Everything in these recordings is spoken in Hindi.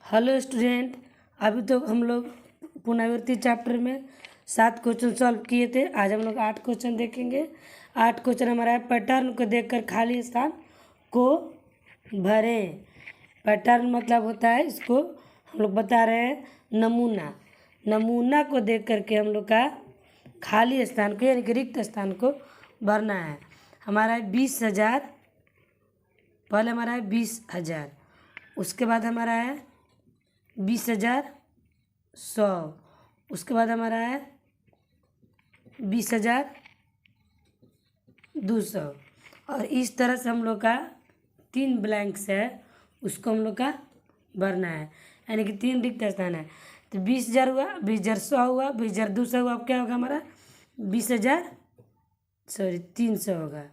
हेलो स्टूडेंट, अभी तो हम लोग पुनरावृत्ति चैप्टर में 7 क्वेश्चन सॉल्व किए थे। आज हम लोग 8 क्वेश्चन देखेंगे। 8 क्वेश्चन हमारा है पैटर्न को देखकर खाली स्थान को भरें। पैटर्न मतलब होता है, इसको हम लोग बता रहे हैं नमूना। नमूना को देख करके हम लोग का खाली स्थान को यानी कि रिक्त स्थान को भरना है। हमारा है 20,000। पहले हमारा है 20,000, उसके बाद हमारा है 20,100, उसके बाद हमारा है 20,200। और इस तरह से हम लोग का 3 ब्लैंक्स है, उसको हम लोग का भरना है, यानी कि 3 रिक्त स्थान है। तो 20,000 हुआ, 20,100 हुआ, 20,200 हुआ। अब क्या होगा हमारा 300 होगा।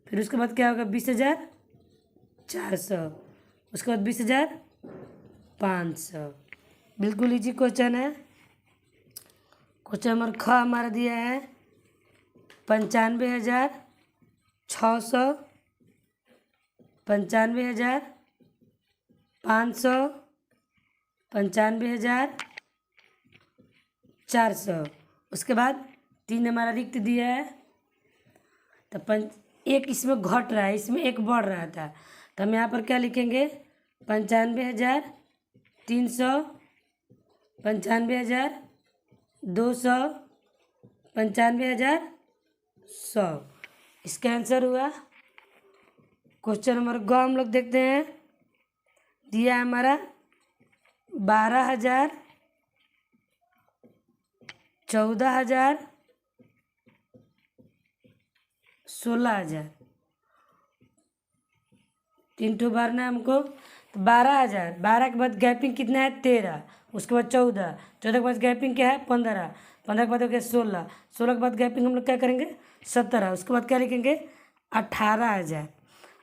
फिर उसके बाद क्या होगा 20,400, उसके बाद 20,500। बिल्कुल इजी क्वेश्चन है। क्वेश्चन नंबर ख हमारा दिया है 95,600, 95,500, 95,400। उसके बाद 3 हमारा रिक्त दिया है। तो एक इसमें घट रहा है, इसमें एक बढ़ रहा था, तो हम यहाँ पर क्या लिखेंगे 95,300, 95,200, 95,100। इसका आंसर हुआ। क्वेश्चन नंबर ग हम लोग देखते हैं। दिया है हमारा 12,000, 14,000, 16,000। 3 ठो भरना है हमको। तो 12,000, 12 के बाद गैपिंग कितना है 13, उसके बाद 14, 14 के बाद गैपिंग क्या है 15, 15 के बाद हो गया 16, 16 के बाद गैपिंग हम लोग क्या करेंगे 17, उसके बाद क्या लिखेंगे 18,000,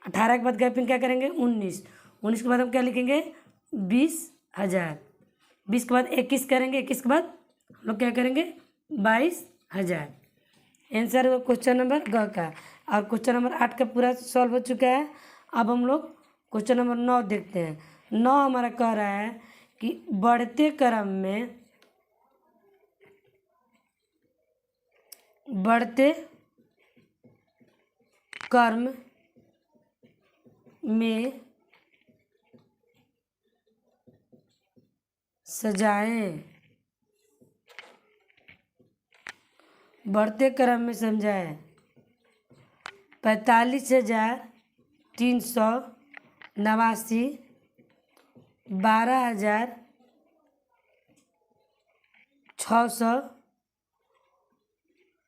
18 के बाद गैपिंग क्या करेंगे 19, 19 के बाद हम क्या लिखेंगे 20,000, 20 के बाद 21 करेंगे, 21 के बाद हम लोग क्या करेंगे 22,000। आंसर हुआ क्वेश्चन नंबर ग का। और क्वेश्चन नंबर 8 का पूरा सॉल्व हो चुका है। अब हम लोग क्वेश्चन नंबर 9 देखते हैं। 9 हमारा कह रहा है कि बढ़ते क्रम में सजाएं। बढ़ते क्रम में समझाएं। 45,389, 12,600,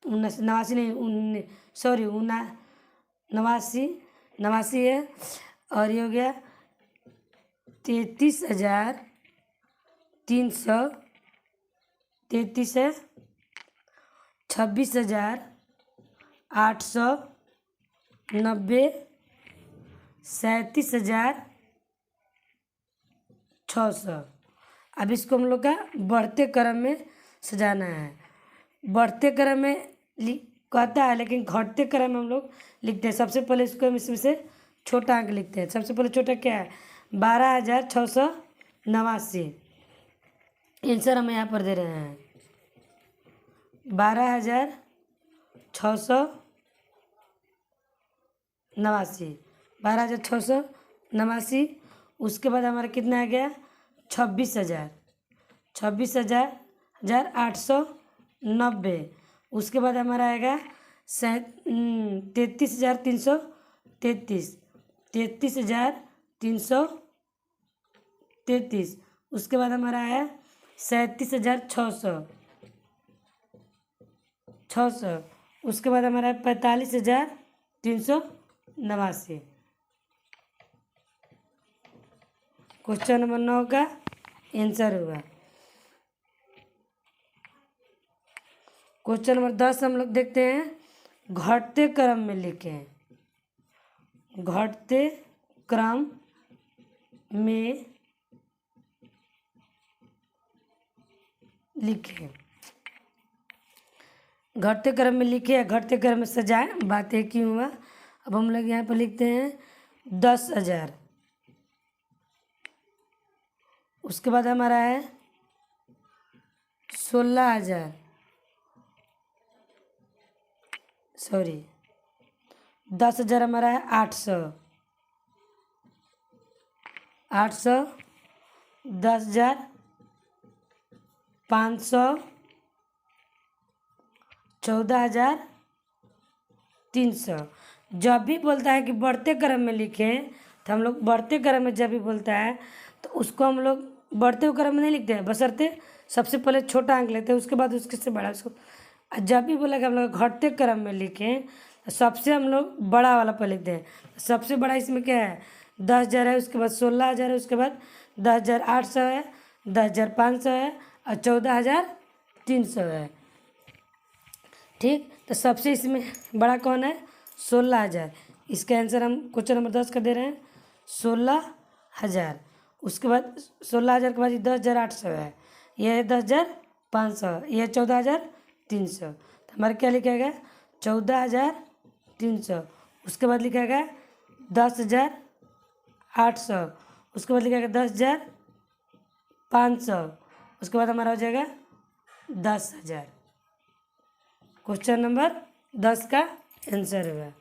89 है। और ये हो गया 33,300, 33 है, 26,890, 37,600। अब इसको हम लोग का बढ़ते क्रम में सजाना है। बढ़ते क्रम में कहता है, लेकिन घटते क्रम में हम लोग लिखते हैं। सबसे पहले इसको हम इसमें से छोटा अंक लिखते हैं। सबसे पहले छोटा क्या है 12,689। आंसर हम यहाँ पर दे रहे हैं 12,689, 12,689। उसके बाद हमारा कितना आ गया 26,000, 26,890। उसके बाद हमारा आएगा 33,333, 33,333। उसके बाद हमारा आया 37,600, 600। उसके बाद हमारा 45,389। क्वेश्चन नंबर 9 का आंसर हुआ। क्वेश्चन नंबर 10 हम लोग देखते हैं। घटते क्रम में लिखें। घटते क्रम में लिखें। घटते क्रम में लिखे या घटते क्रम में सजाएं, बात एक ही हुआ। अब हम लोग यहाँ पर लिखते हैं 10,000, उसके बाद हमारा है 16,000, सॉरी 10,000 हमारा है 800, 10,000 500, 14,300। जब भी बोलता है कि बढ़ते क्रम में लिखें तो हम लोग बढ़ते क्रम में जब भी बोलता है तो उसको हम लोग बढ़ते हुए क्रम में नहीं लिखते हैं, बशर्ते सबसे पहले छोटा अंक लेते हैं, उसके बाद उसके से बड़ा। उसको जब भी बोला कि हम लोग घटते क्रम में लिखें तो सबसे हम लोग बड़ा वाला पर लिखते हैं। सबसे बड़ा इसमें क्या है, 10,000 है, उसके बाद 16,000 है, उसके बाद 10,800 है, 10,500 है और 14,300 है। ठीक, तो सबसे इसमें बड़ा कौन है, 16,000। इसका आंसर हम क्वेश्चन नंबर 10 का दे रहे हैं 16,000। उसके बाद 16,000 के बाद ये 10,800 है, ये है 10,500, ये है 14,300। तो हमारा क्या लिखा गया, 14,300। उसके बाद लिखा गया 10,800, उसके बाद लिखा गया 10,500, उसके बाद हमारा हो जाएगा 10,000। क्वेश्चन नंबर 10 का आंसर होगा।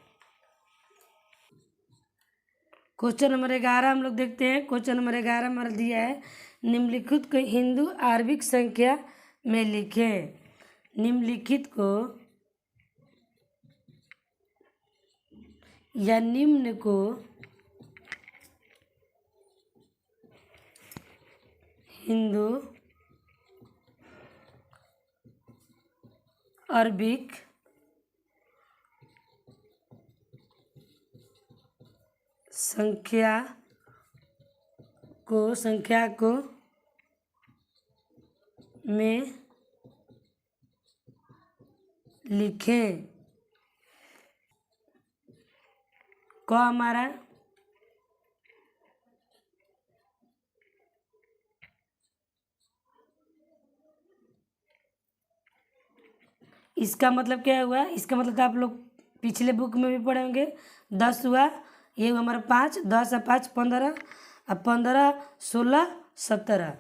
क्वेश्चन नंबर 11 हम लोग देखते हैं। क्वेश्चन नंबर 11 हमारा दिया है, निम्नलिखित को हिंदू अरबिक संख्या में लिखें। निम्नलिखित को या निम्न को हिंदू अरबिक संख्या को में लिखें। को हमारा इसका मतलब क्या हुआ, इसका मतलब तो आप लोग पिछले बुक में भी पढ़े होंगे। 10 हुआ, ये हुआ हमारा 5, 10 और 5 15, अब 15 16 17।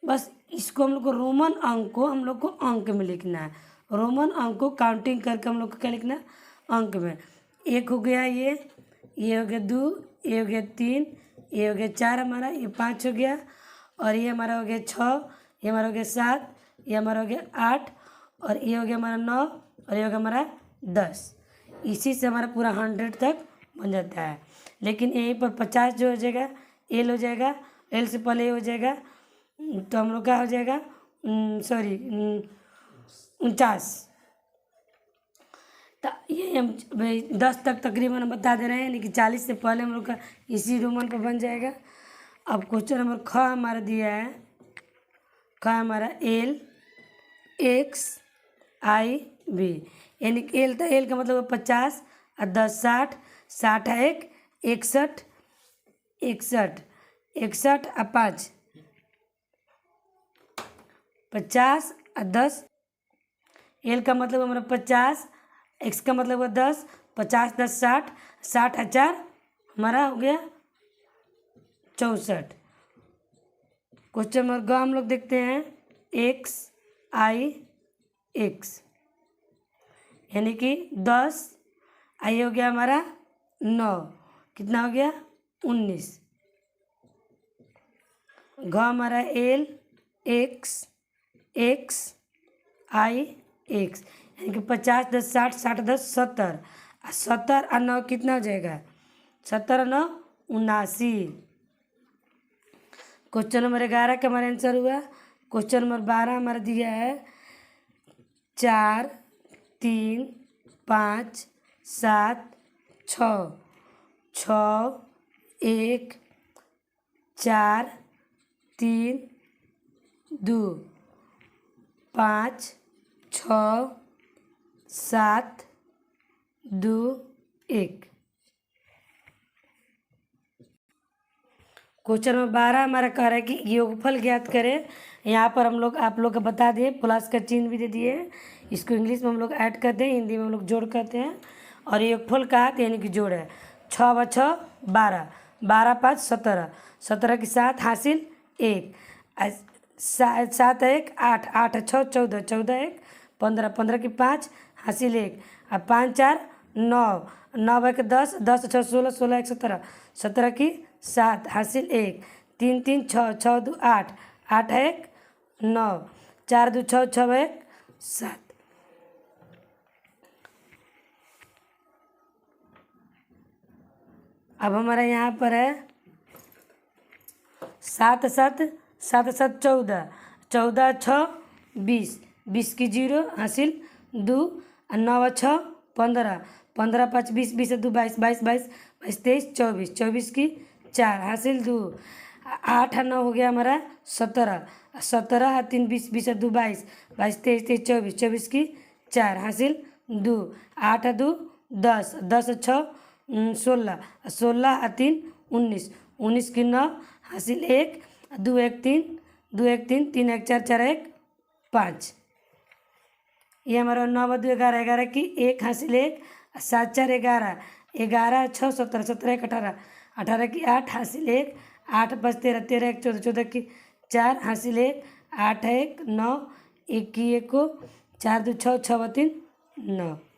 बस इसको हम लोग को रोमन अंक को हम लोग को अंक में लिखना है। रोमन अंक को काउंटिंग करके हम लोग को क्या लिखना है, अंक में। 1 हो गया, ये हो गया 2, ये हो गया 3, ये हो गया 4 हमारा, ये 5 हो गया, और ये हमारा हो गया 6, ये हमारा हो गया 7, ये हमारा हो गया 8, और ये हो गया हमारा 9, और ये हो गया हमारा 10। इसी से हमारा पूरा 100 तक बन जाता है। लेकिन यहीं पर 50 जो हो जाएगा, एल हो जाएगा, एल से पहले हो जाएगा, तो हम लोग क्या हो जाएगा, सॉरी 49। तो ये हम 10 तक तकरीबन हम बता दे रहे हैं, लेकिन 40 से पहले हम लोग का इसी रोमन पर बन जाएगा। अब क्वेश्चन नंबर ख हमारा दिया है, ख हमारा एल एक्स आई बी, यानी कि एल, तो एल का मतलब 50 और 10 60, 60 है 1 61, 61 61 और 5 50 और 10। एल का मतलब हमारा 50, एक्स का मतलब हुआ 10, 50 10 60, 60 और 4 हमारा हो गया 64। क्वेश्चन नंबर ग हम लोग देखते हैं, एक्स आई एक्स, यानी कि 10, आई हो गया हमारा 9, कितना हो गया 19। घ हमारा एल एक्स एक्स आई एक्स, यानी कि 50 10 60, 60 10 70, 70 और 9 कितना हो जाएगा, 70 और 9 79। क्वेश्चन नंबर 11 का हमारा आंसर हुआ। क्वेश्चन नंबर 12 हमारा दिया है, 4 3 5 7 6, 6 1 4 3 2 5 6 7 2 1। क्वेश्चन नंबर 12 हमारा कह रहा है कि योगफल ज्ञात करें। यहाँ पर हम लोग आप लोग को बता दिए, प्लस का चिन्ह भी दे दिए। इसको इंग्लिश में हम लोग ऐड करते हैं, हिंदी में हम लोग जोड़ करते हैं। और योगफल का यानी कि जोड़ है, 6 व 6 12, 12 5 17, 17 की 7 हासिल 1, 7 1 8, 8 6 14, 14 1 15, 15 की 5 हासिल 1, अब 5 4 9, 9 1 10, 10 6 16, 16 1 17, 17 की 7 हासिल 1, 3 3 6, 6 2 8, 8 1 9, 4 2 6, 6 1 7। अब हमारा यहाँ पर है 7 7, 7 7 14, 14 6 20, 20 की 0 हासिल 2, 9 6 15, 15 5 20, 20 2 22, 22 22 22 23 24, 24 की 4 हासिल 2, 8 9 हो गया हमारा 17, 17 3 20, 20 2 22, 22 23 23 24, 24 की 4 हासिल 2, 8 2 10, 10 6 16, 16 3 19, 19 की 9 हासिल 1, 2 1 3, 2 1 3, 3 1 4, 4 1 5। ये हमारा 9 2 11, 11 की 1 हासिल 1, 7 4 11, 11 6 17, 17 1 18, 18 की 8 हासिल 1, 8 5 13, 13 1 14, 14 की 4 हासिल 1, 8 1 9, 1 की 1 को 4 2 6, 6 3 9।